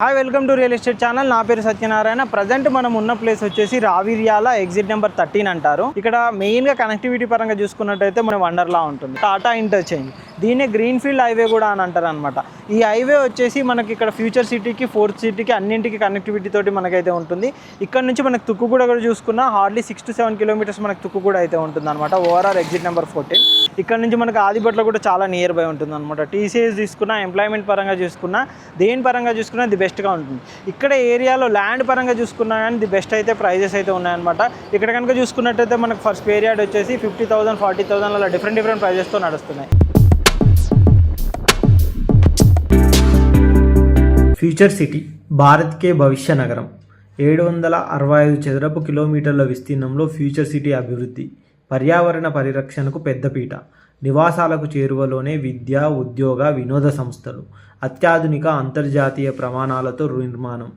Hi welcome to real estate channel. నా పేరు Satyanarayana. Present మనం ఉన్న ప్లేస్ వచ్చేసి రావిర్యాల ఎగ్జిట్ నెంబర్ 13 అంటారు. ఇక్కడ మెయిన్గా కనెక్టివిటీ పరంగా చూసుకున్నట్టయితే మన వండర్లా ఉంటుంది, టాటా ఇంటర్చేంజ్. దీన్నే గ్రీన్ ఫీల్డ్ హైవే కూడా అని అంటారు అనమాట. ఈ హైవే వచ్చేసి మనకి ఇక్కడ ఫ్యూచర్ సిటీకి, ఫోర్త్ సిటీకి అన్నింటికి కనెక్టివిటీ తోటి మనకైతే ఉంటుంది. ఇక్కడ నుంచి మనకు తుక్కుగూడ కూడా చూసుకున్నా హార్డ్లీ 6 to 7 కిలోమీటర్స్ మనకు తుక్కుగూడ అయితే ఉంటుంది అనమాట. Overall exit number 14. ఇక్కడ నుంచి మనకు ఆదిబట్ల కూడా చాలా నియర్ బై ఉంటుంది అనమాట. టీసీఎస్ తీసుకున్నా, ఎంప్లాయ్మెంట్ పరంగా చూసుకున్నా, దేని పరంగా చూసుకున్నా ది బెస్ట్గా ఉంటుంది. ఇక్కడ ఏరియాలో ల్యాండ్ పరంగా చూసుకున్నా కానీ ది బెస్ట్ అయితే ప్రైజెస్ అయితే ఉన్నాయన్నమాట. ఇక్కడ కనుక చూసుకున్నట్టయితే మనకు ఫస్ట్ స్క్వేర్ యార్డ్ వచ్చేసి 50,000, 40,000 అలా డిఫరెంట్ ప్రైజెస్తో నడుస్తున్నాయి. ఫ్యూచర్ సిటీ భారత్కే భవిష్య నగరం. 765 చదరపు కిలోమీటర్ల విస్తీర్ణంలో ఫ్యూచర్ సిటీ అభివృద్ధి, పర్యావరణ పరిరక్షణకు పెద్దపీట, నివాసాలకు చేరువలోనే విద్య, ఉద్యోగ, వినోద సంస్థలు, అత్యాధునిక అంతర్జాతీయ ప్రమాణాలతో నిర్మాణం,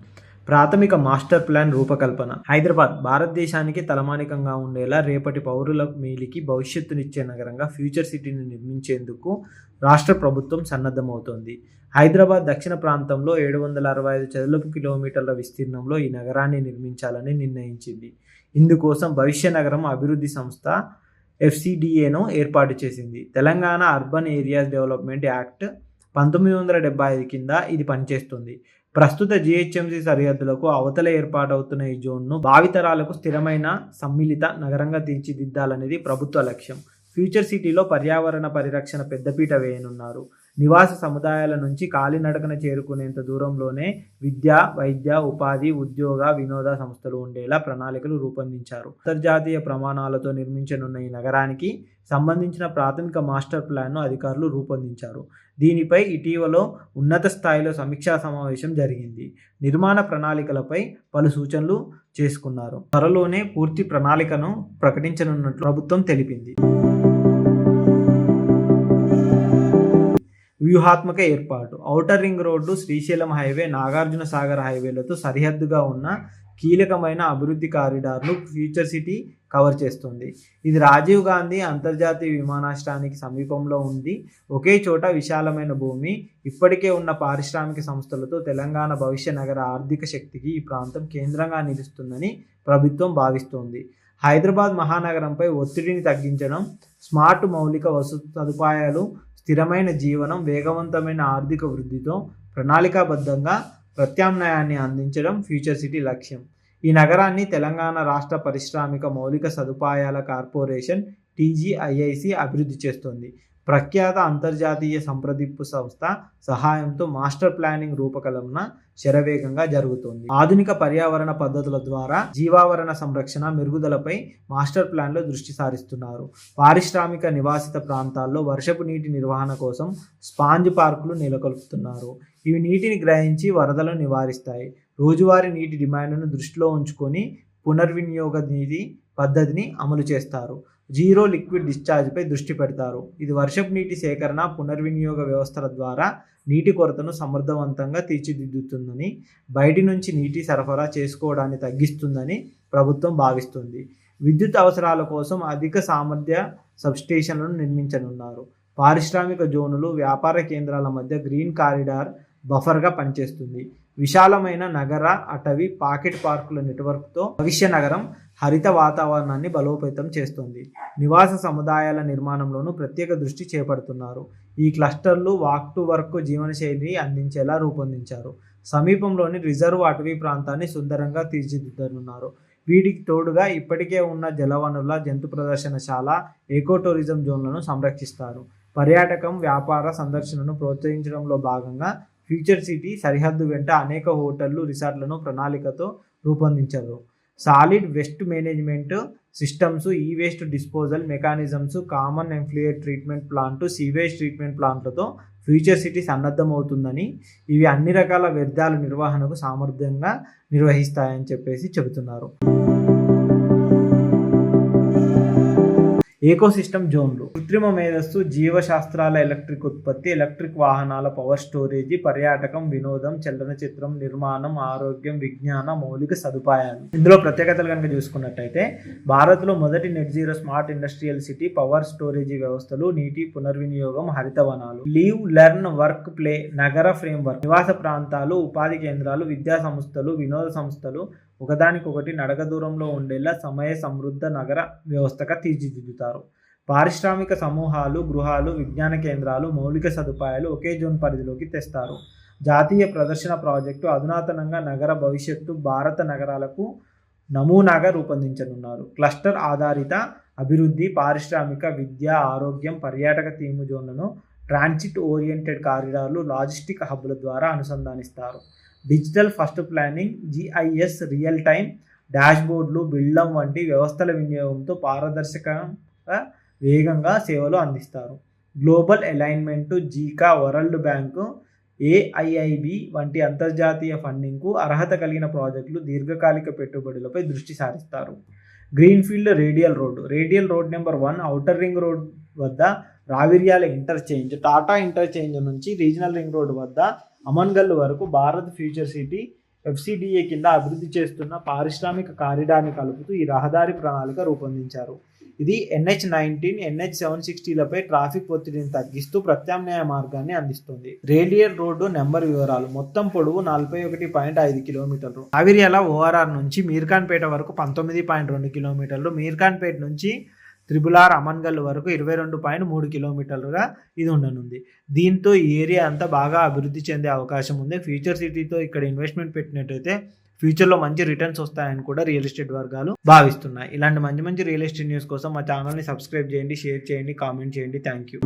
ప్రాథమిక మాస్టర్ ప్లాన్ రూపకల్పన. హైదరాబాద్ భారతదేశానికి తలమానికంగా ఉండేలా రేపటి పౌరుల మేలికి భవిష్యత్తునిచ్చే నగరంగా ఫ్యూచర్ సిటీని నిర్మించేందుకు రాష్ట్ర ప్రభుత్వం సన్నద్ధమవుతోంది. హైదరాబాద్ దక్షిణ ప్రాంతంలో 765 చదరపు కిలోమీటర్ల విస్తీర్ణంలో ఈ నగరాన్ని నిర్మించాలని నిర్ణయించింది. ఇందుకోసం భవిష్య నగరం అభివృద్ధి సంస్థ FCDAను ఏర్పాటు చేసింది. Telangana urban areas development act 1975 కింద ఇది పనిచేస్తుంది. ప్రస్తుత GHMC సరిహద్దులకు అవతల ఏర్పాటవుతున్న ఈ జోన్ను భావితరాలకు స్థిరమైన సమ్మిళిత నగరంగా తీర్చిదిద్దాలనేది ప్రభుత్వ లక్ష్యం. ఫ్యూచర్ సిటీలో పర్యావరణ పరిరక్షణ పెద్దపీట వేయనున్నారు. నివాస సముదాయాల నుంచి కాలినడకన చేరుకునేంత దూరంలోనే విద్య, వైద్య, ఉపాధి, ఉద్యోగ, వినోద సంస్థలు ఉండేలా ప్రణాళికలు రూపొందించారు. అంతర్జాతీయ ప్రమాణాలతో నిర్మించనున్న ఈ నగరానికి సంబంధించిన ప్రాథమిక మాస్టర్ ప్లాన్ను అధికారులు రూపొందించారు. దీనిపై ఇటీవల ఉన్నత స్థాయిలో సమీక్షా సమావేశం జరిగింది. నిర్మాణ ప్రణాళికలపై పలు సూచనలు చేసుకున్నారు. త్వరలోనే పూర్తి ప్రణాళికను ప్రకటించనున్నట్లు ప్రభుత్వం తెలిపింది. వ్యూహాత్మక ఏర్పాటు. Outer ring road, Srisailam highway, Nagarjuna Sagar హైవేలతో సరిహద్దుగా ఉన్న కీలకమైన అభివృద్ధి కారిడార్ను ఫ్యూచర్ సిటీ కవర్ చేస్తుంది. ఇది రాజీవ్ గాంధీ అంతర్జాతీయ విమానాశ్రయానికి సమీపంలో ఉంది. ఒకే చోట విశాలమైన భూమి, ఇప్పటికే ఉన్న పారిశ్రామిక సంస్థలతో తెలంగాణ భవిష్య నగర ఆర్థిక శక్తికి ఈ ప్రాంతం కేంద్రంగా నిలుస్తుందని ప్రభుత్వం భావిస్తోంది. హైదరాబాద్ మహానగరంపై ఒత్తిడిని తగ్గించడం, స్మార్ట్ మౌలిక సదుపాయాలు, స్థిరమైన జీవనం, వేగవంతమైన ఆర్థిక వృద్ధితో ప్రణాళికాబద్ధంగా ప్రత్యామ్నాయాన్ని అందించడం ఫ్యూచర్ సిటీ లక్ష్యం. ఈ నగరాన్ని తెలంగాణ రాష్ట్ర పారిశ్రామిక మౌలిక సదుపాయాల కార్పొరేషన్ TGIIC అభివృద్ధి చేస్తోంది. ప్రఖ్యాత అంతర్జాతీయ సంప్రదింపు సంస్థ సహాయంతో మాస్టర్ ప్లానింగ్ రూపకల్పన శరవేగంగా జరుగుతోంది. ఆధునిక పర్యావరణ పద్ధతుల ద్వారా జీవావరణ సంరక్షణ మెరుగుదలపై మాస్టర్ ప్లాన్లో దృష్టి సారిస్తున్నారు. పారిశ్రామిక నివాసిత ప్రాంతాల్లో వర్షపు నీటి నిర్వహణ కోసం స్పాంజ్ పార్కులు నెలకొల్పుతున్నారు. ఇవి నీటిని గ్రహించి వరదలను నివారిస్తాయి. రోజువారీ నీటి డిమాండ్ను దృష్టిలో ఉంచుకొని పునర్వినియోగ నీటి పద్ధతిని అమలు చేస్తారు. జీరో లిక్విడ్ డిశ్చార్జ్పై దృష్టి పెడతారు. ఇది వర్షపు నీటి సేకరణ, పునర్వినియోగ వ్యవస్థల ద్వారా నీటి కొరతను సమర్థవంతంగా తీర్చిదిద్దుతుందని, బయటి నుంచి నీటి సరఫరా చేసుకోవడాన్ని తగ్గిస్తుందని ప్రభుత్వం భావిస్తుంది. విద్యుత్ అవసరాల కోసం అధిక సామర్థ్య సబ్స్టేషన్లను నిర్మించనున్నారు. పారిశ్రామిక జోనులు, వ్యాపార కేంద్రాల మధ్య గ్రీన్ కారిడార్ బఫర్గా పనిచేస్తుంది. విశాలమైన నగర, అటవీ, పాకెట్ పార్కుల నెట్వర్క్తో భవిష్య నగరం హరిత వాతావరణాన్ని బలోపేతం చేస్తుంది. నివాస సముదాయాల నిర్మాణంలోనూ ప్రత్యేక దృష్టి చేపడుతున్నారు. ఈ క్లస్టర్లు వాక్ టు వర్క్ జీవనశైలి అందించేలా రూపొందించారు. సమీపంలోని రిజర్వ్ అటవీ ప్రాంతాన్ని సుందరంగా తీర్చిదిద్దనున్నారు. వీటికి తోడుగా ఇప్పటికే ఉన్న జలవనరుల, జంతు ప్రదర్శనశాల, ఎకో టూరిజం జోన్లను సంరక్షిస్తారు. పర్యాటకం, వ్యాపార సందర్శనను ప్రోత్సహించడంలో భాగంగా ఫ్యూచర్ సిటీ సరిహద్దు వెంట అనేక హోటళ్లు, రిసార్ట్లను ప్రణాళికతో రూపొందించారు. Solid waste management systems, e waste disposal mechanisms, common effluent treatment plant, sewage treatment ప్లాంట్లతో ఫ్యూచర్ సిటీ సన్నద్ధమవుతుందని, ఇవి అన్ని రకాల వ్యర్థాల నిర్వహణకు సామర్థ్యంగా నిర్వహిస్తాయని చెప్పేసి చెబుతున్నారు. ఏకోసిస్టమ్ జోన్లు, కృత్రిమ మేధస్సు, జీవశాస్త్రాల ఎలక్ట్రిక్ ఉత్పత్తి, ఎలక్ట్రిక్ వాహనాల పవర్ స్టోరేజీ, పర్యాటకం, వినోదం, చలనచిత్రం, నిర్మాణం, ఆరోగ్యం, విజ్ఞాన, మౌలిక సదుపాయాలు. ఇందులో ప్రత్యేకతలు కనుక చూసుకున్నట్టయితే భారత్లో మొదటి net zero smart industrial city, power storage వ్యవస్థలు, నీటి పునర్వినియోగం, హరితవనాలు, లీవ్, లెర్న్, వర్క్, ప్లే, నగర ఫ్రేమ్వర్క్, నివాస ప్రాంతాలు, ఉపాధి కేంద్రాలు, విద్యా సంస్థలు, వినోద సంస్థలు ఒకదానికొకటి నడక దూరంలో ఉండేలా సమయ సమృద్ధ నగర వ్యవస్థగా తీర్చిదిద్దుతారు. పారిశ్రామిక సమూహాలు, గృహాలు, విజ్ఞాన కేంద్రాలు, మౌలిక సదుపాయాలు ఒకే జోన్ పరిధిలోకి తెస్తారు. జాతీయ ప్రదర్శన ప్రాజెక్టు అధునాతనంగా నగర భవిష్యత్తు భారత నగరాలకు నమూనాగా రూపొందించనున్నారు. క్లస్టర్ ఆధారిత అభివృద్ధి, పారిశ్రామిక, విద్య, ఆరోగ్యం, పర్యాటక థీమ్ జోన్లను ట్రాన్సిట్ ఓరియంటెడ్ కారిడార్లు, లాజిస్టిక్ హబ్ల ద్వారా అనుసంధానిస్తారు. Digital first planning, GIS, real time డాష్బోర్డులు, బిల్డం వంటి వ్యవస్థల వినియోగంతో పారదర్శకంగా వేగంగా సేవలు అందిస్తారు. Global alignment, JICA, world bank, AIIB వంటి అంతర్జాతీయ ఫండింగ్కు అర్హత కలిగిన ప్రాజెక్టులు దీర్ఘకాలిక పెట్టుబడులపై దృష్టి సారిస్తారు. Greenfield radial road number 1 outer ring road వద్ద రావిర్యాల ఇంటర్చేంజ్, టాటా ఇంటర్చేంజ్ నుంచి రీజనల్ రింగ్ రోడ్ వద్ద అమన్గల్ వరకు భారత్ ఫ్యూచర్ సిటీ FCDA కింద అభివృద్ధి చేస్తున్న పారిశ్రామిక కారిడార్ని కలుపుతూ ఈ రహదారి ప్రణాళిక రూపొందించారు. ఇది NH19, NH760లపై ట్రాఫిక్ ఒత్తిడిని తగ్గిస్తూ ప్రత్యామ్నాయ మార్గాన్ని అందిస్తుంది. రేడియల్ రోడ్డు నెంబర్ వివరాలు. మొత్తం పొడవు 41.5 కిలోమీటర్లు. రావిర్యాల ORR నుంచి మీర్ఖాన్పేట వరకు 19.2 కిలోమీటర్లు, మీర్ఖాన్పేట నుంచి RRR అమన్గల్ వరకు 22.3 కిలోమీటర్లుగా ఇది ఉండనుంది. దీంతో ఈ ఏరియా అంతా బాగా అభివృద్ధి చెందే అవకాశం ఉంది. ఫ్యూచర్ సిటీతో ఇక్కడ ఇన్వెస్ట్మెంట్ పెట్టినట్టయితే ఫ్యూచర్లో మంచి రిటర్న్స్ వస్తాయని కూడా రియల్ ఎస్టేట్ వర్గాలు భావిస్తున్నాయి. ఇలాంటి మంచి రియల్ ఎస్టేట్ న్యూస్ కోసం మా ఛానల్ని సబ్స్క్రైబ్ చేయండి, షేర్ చేయండి, కామెంట్ చేయండి. Thank you.